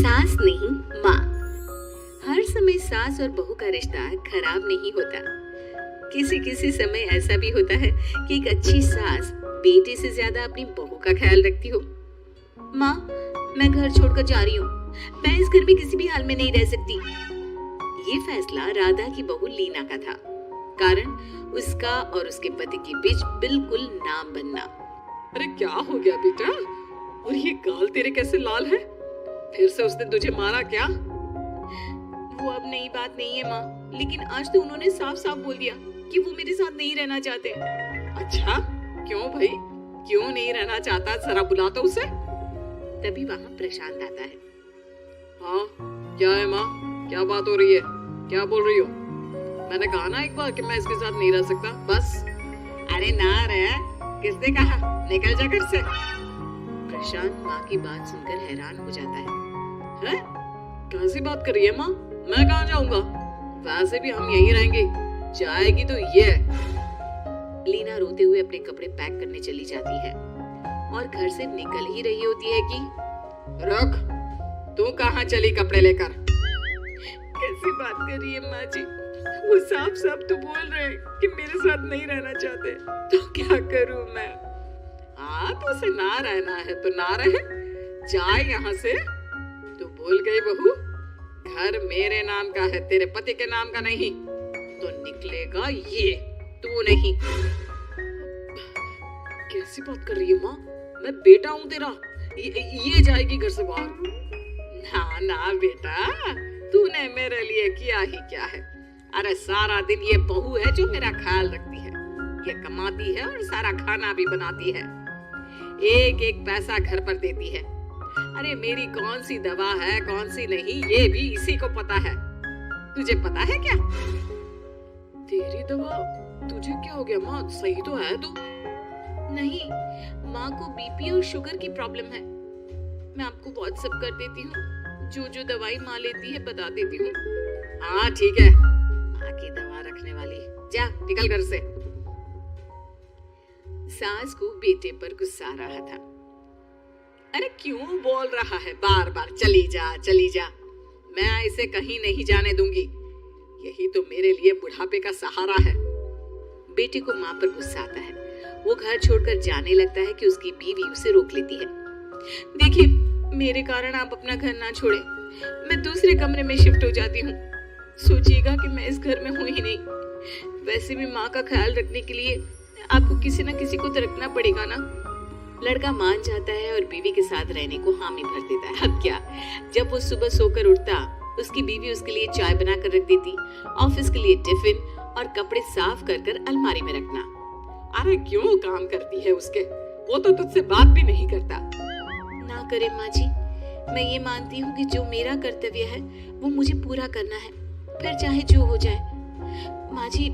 सास नहीं माँ। हर समय सास और बहू का रिश्ता खराब नहीं होता। किसी किसी समय ऐसा भी होता है कि एक अच्छी सास बेटे से ज्यादा अपनी बहू का ख्याल रखती हो। माँ, मैं घर छोड़कर जा रही हूँ। मैं इस घर में किसी भी हाल में नहीं रह सकती। ये फैसला राधा की बहू लीना का था। कारण उसका और उसके पति के बीच बिल्कुल ना बनना। अरे क्या हो गया बेटा? और ये गाल तेरे कैसे लाल है? फिर से उसने तुझे मारा क्या? वो अब नई बात नहीं है माँ, लेकिन आज तो उन्होंने साफ साफ बोल दिया कि वो मेरे साथ नहीं रहना चाहते। अच्छा, क्यों भाई? क्यों नहीं रहना चाहता? जरा बुला तो उसे। तभी वहाँ प्रशांत आता है। हाँ, क्या है माँ? क्या बात हो रही है? क्या बोल रही हो? मैंने कहा ना एक बार कि मैं इसके साथ नहीं रह सकता, बस। अरे ना रे, किसने कहा? निकल जा घर से। प्रशांत माँ की बात सुनकर हैरान हो जाता है। कैसी बात कर रही है माँ? मैं कहाँ जाऊंगा? वैसे भी हम यहीं रहेंगे। जाएगी तो ये। लीना रोते हुए अपने कपड़े पैक करने चली जाती है और घर से निकल ही रही होती है कि रुक, तू कहाँ चली कपड़े लेकर? कैसी बात कर रही है माँ जी? वो साफ साफ तो बोल रहे हैं कि मेरे साथ नहीं रहना चाहते। तो क्या करूं मैं? हाँ, तो उसे ना रहना है तो ना रहे, जाए यहाँ से। तू भूल गई बहू, घर मेरे नाम का है, तेरे पति के नाम का नहीं। तो निकलेगा ये, तू नहीं। कैसी बात कर रही है माँ? मैं बेटा हूँ तेरा, ये जाएगी घर से बाहर? ना ना बेटा, तूने मेरे लिए किया ही क्या है? अरे सारा दिन ये बहू है जो मेरा ख्याल रखती है। ये कमाती है और सारा खाना भी बनाती है। एक एक पैसा घर पर देती है। अरे मेरी कौन सी दवा है कौन सी नहीं, ये भी इसी को पता है। तुझे पता है क्या? तेरी दवा? तुझे क्या हो गया माँ? सही तो है तू? नहीं, माँ को बीपी और शुगर की प्रॉब्लम है। मैं आपको व्हाट्सएप कर देती हूँ, जो जो दवाई माँ लेती है बता देती हूँ। हाँ ठीक है, माँ की दवा रखने वाली, जा निकल घर से। सास को बेटे पर गुस्सा आ रहा था। अरे क्यों बोल रहा है बार बार चली जा चली जा? मैं इसे कहीं नहीं जाने दूंगी। यही तो मेरे लिए बुढ़ापे का सहारा है। बेटे को माँ पर गुस्सा आता है। वो घर छोड़कर जाने लगता है कि उसकी बीवी उसे रोक लेती है। देखिए, मेरे कारण आप अपना घर ना छोड़े। मैं दूसरे कमरे में शिफ्ट हो जाती हूँ। सोचिएगा कि मैं इस घर में हूँ ही नहीं। वैसे भी माँ का ख्याल रखने के लिए आपको किसी न किसी को तो रखना पड़ेगा ना। लड़का मान जाता है और बीवी के साथ रहने को हामी भर देता है। अब क्या, जब वो सुबह सोकर उठता, उसकी बीवी उसके लिए चाय बना कर रख देती, ऑफिस के लिए टिफिन और कपड़े साफ कर कर अलमारी में रखना। अरे क्यों काम करती है उसके? वो तो तुझसे बात भी नहीं करता। ना करे माँ जी, मैं ये मानती हूँ कि जो मेरा कर्तव्य है वो मुझे पूरा करना है, फिर चाहे जो हो जाए। माँ जी,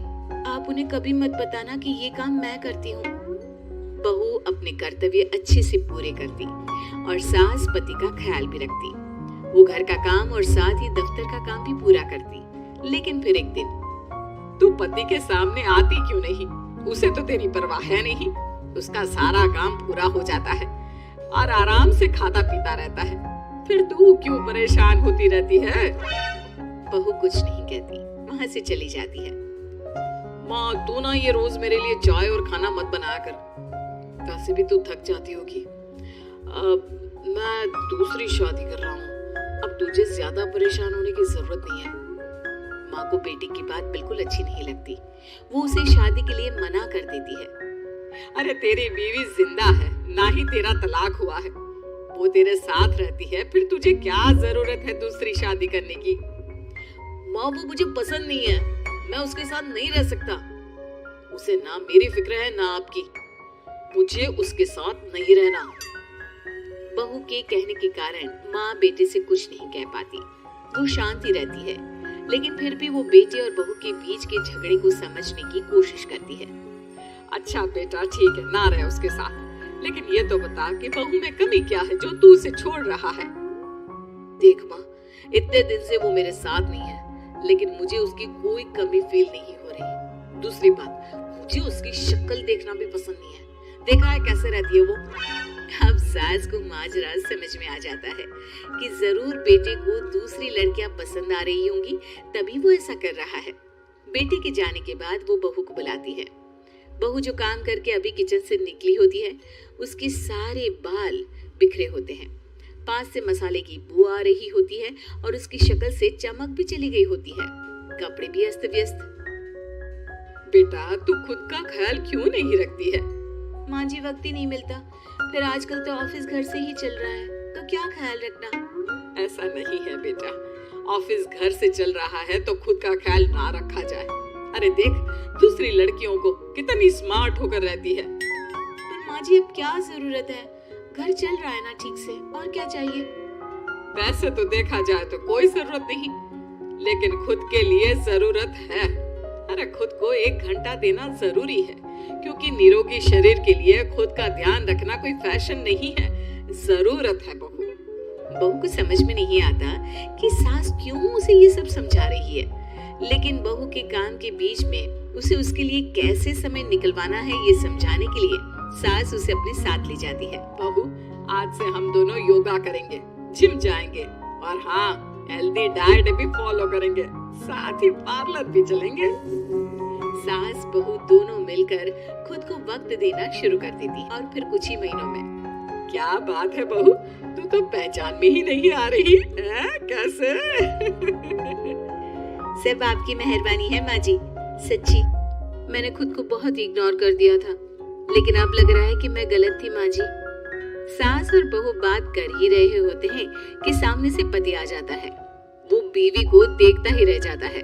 आप उन्हें कभी मत बताना कि ये काम मैं करती हूँ। बहू अपने कर्तव्य अच्छे से पूरे करती और सास पति का ख्याल भी रखती। वो घर का काम और साथ ही दफ्तर का काम भी पूरा करती। लेकिन फिर एक दिन, तू पति के सामने आती क्यों नहीं? उसे तो तेरी परवाह है नहीं। उसका सारा काम पूरा हो जाता है और आराम से खाता पीता रहता है। फिर तू क्यों परेशान होती रहती है? बहू कुछ नहीं कहती, वहां से चली जाती है। माँ, तू ना ये रोज मेरे लिए चाय और खाना मत बनाया कर। वैसे भी तू थक जाती होगी। मैं दूसरी शादी कर रहा हूँ। अब तुझे ज्यादा परेशान होने की जरूरत नहीं है। माँ को बेटे की बात बिल्कुल अच्छी नहीं लगती। वो उसे शादी के लिए मना कर देती है। अरे तेरी बीवी जिंदा है, ना ही तेरा तलाक हुआ है। वो तेरे साथ रहती है, फिर तुझे क्या जरूरत है दूसरी शादी करने की? माँ, वो मुझे पसंद नहीं है। मैं उसके साथ नहीं रह सकता। उसे ना मेरी फिक्र है ना आपकी। मुझे उसके साथ नहीं रहना। बहू के कहने के कारण माँ बेटे से कुछ नहीं कह पाती। वो शांति रहती है, लेकिन फिर भी वो बेटे और बहू के बीच के झगड़े को समझने की कोशिश करती है। अच्छा बेटा, ठीक है, ना रहे उसके साथ। लेकिन ये तो बता कि बहू में कमी क्या है जो तू उसे छोड़ रहा है? देख माँ, इतने दिन से वो मेरे साथ नहीं है, लेकिन मुझे उसकी कोई कमी फील नहीं हो रही। दूसरी बात, मुझे उसकी शक्ल देखना भी पसंद नहीं है। देखा है कैसे रहती है वो? अब सास को माजरा समझ में आ जाता है कि जरूर बेटे को दूसरी लड़कियां पसंद आ रही होंगी, तभी वो ऐसा कर रहा है। बेटे के जाने के बाद वो बहू को बुलाती है। बहू जो काम करके अभी किचन से निकली होती है, उसके सारे बाल बिखरे होते हैं। पास से मसाले की बू आ रही होती है और उसकी शक्ल से चमक भी चली गई होती है। कपड़े भी अस्त व्यस्त। बेटा तू खुद का ख्याल क्यों नहीं रखती है? माँ जी, वक्त ही नहीं मिलता। फिर आजकल तो ऑफिस घर से ही चल रहा है, तो क्या ख्याल रखना। ऐसा नहीं है बेटा, ऑफिस घर से चल रहा है तो खुद का ख्याल ना रखा जाए। अरे देख, दूसरी लड़कियों को कितनी स्मार्ट होकर रहती है। पर माँ जी, अब क्या जरूरत है, घर चल रहा है ना ठीक से, और क्या चाहिए। वैसे तो देखा जाए तो कोई जरूरत नहीं, लेकिन खुद के लिए जरूरत है। अरे खुद को 1 घंटा देना जरूरी है, क्योंकि निरोगी शरीर के लिए खुद का ध्यान रखना कोई फैशन नहीं है, जरूरत है। बहू को समझ में नहीं आता कि सास क्यों उसे ये सब समझा रही है, लेकिन बहू के काम के बीच में उसे उसके लिए कैसे समय निकलवाना है ये समझाने के लिए सास उसे अपने साथ ले जाती है। बहू, आज से हम दोनों योगा करेंगे, जिम जाएंगे और हाँ, हेल्दी डाइट भी फॉलो करेंगे, साथ ही पार्लर भी चलेंगे। सास बहू दोनों मिलकर खुद को वक्त देना शुरू कर देती और फिर कुछ ही महीनों में। क्या बात है बहू, तू तो पहचान में ही नहीं आ रही है, कैसे? सब आपकी मेहरबानी है माँ जी, सच्ची। मैंने खुद को बहुत इग्नोर कर दिया था, लेकिन अब लग रहा है कि मैं गलत थी माँ जी। सास और बहू बात कर ही रहे होते हैं कि सामने से पति आ जाता है। वो बीवी को देखता ही रह जाता है।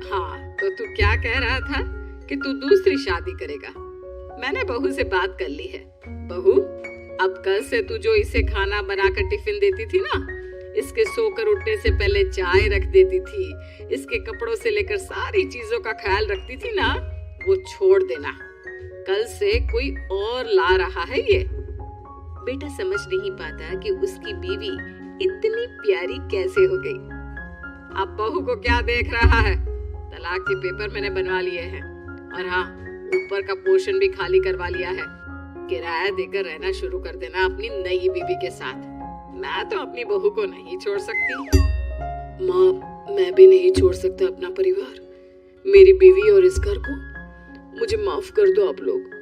हाँ, तो तू क्या कह रहा था कि तू दूसरी शादी करेगा? मैंने बहू से बात कर ली है। बहू, अब कल से तू जो इसे खाना बनाकर टिफिन देती थी ना, इसके सोकर उठने से पहले चाय रख देती थी, इसके कपड़ों से लेकर सारी चीजों का ख्याल रखती थी ना, वो छोड़ देना। कल से कोई और ला रहा है ये। बेटा समझ नहीं पाता कि उसकी बीवी इतनी प्यारी कैसे हो गई। अब बहू को क्या देख रहा है? तलाक के पेपर मैंने बनवा लिए हैं और हाँ, ऊपर का पोर्शन भी खाली करवा लिया है। किराया देकर रहना शुरू कर देना अपनी नई बीवी के साथ। मैं तो अपनी बहू को नहीं छोड़ सकती। माँ, मैं भी नहीं छोड़ सकता अपना परिवार, मेरी बीवी और इस घर को। मुझे माफ कर दो आप लोग।